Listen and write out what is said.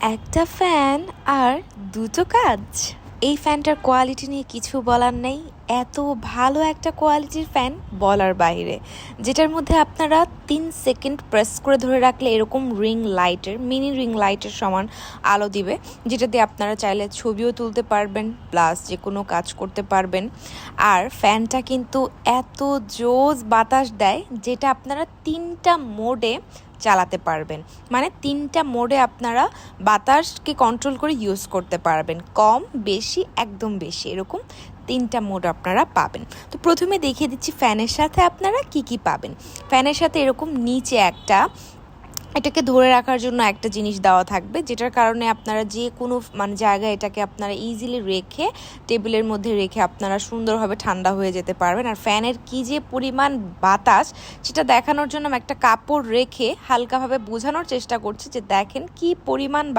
একটা ফ্যান আর দুটো কাজ। এই ফ্যানটার কোয়ালিটি নিয়ে কিছু বলার নেই। এত ভালো একটা কোয়ালিটির ফ্যান বলার বাইরে, যেটার মধ্যে আপনারা 3 সেকেন্ড প্রেস করে ধরে রাখলে এরকম মিনি রিং লাইটের সমান আলো দিবে, যেটা দিয়ে আপনারা চাইলে ছবিও তুলতে পারবেন, প্লাস যে কোনো কাজ করতে পারবেন। আর ফ্যানটা কিন্তু এত জোস বাতাস দেয়, যেটা আপনারা 3টা মোডে চালাতে পারবেন। মানে 3টা মোডে আপনারা বাতাসকে কন্ট্রোল করে ইউজ করতে পারবেন, কম বেশি একদম বেশি, এরকম 3টা মোড আপনারা পাবেন। তো প্রথমে দেখিয়ে দিচ্ছি ফ্যানের সাথে আপনারা কি কি পাবেন। ফ্যানের সাথে এরকম নিচে এটাকে ধরে রাখার জন্য একটা জিনিস দেওয়া থাকবে, যেটার কারণে আপনারা যে কোনো জায়গায় এটাকে আপনারা ইজিলি রেখে টেবিলের মধ্যে রেখে আপনারা সুন্দরভাবে ঠান্ডা হয়ে যেতে পারবেন। আর ফ্যানের কি যে পরিমাণ বাতাস, সেটা দেখানোর জন্য আমি একটা কাপড় রেখে হালকাভাবে বোঝানোর চেষ্টা করছি যে দেখেন কি পরিমাণ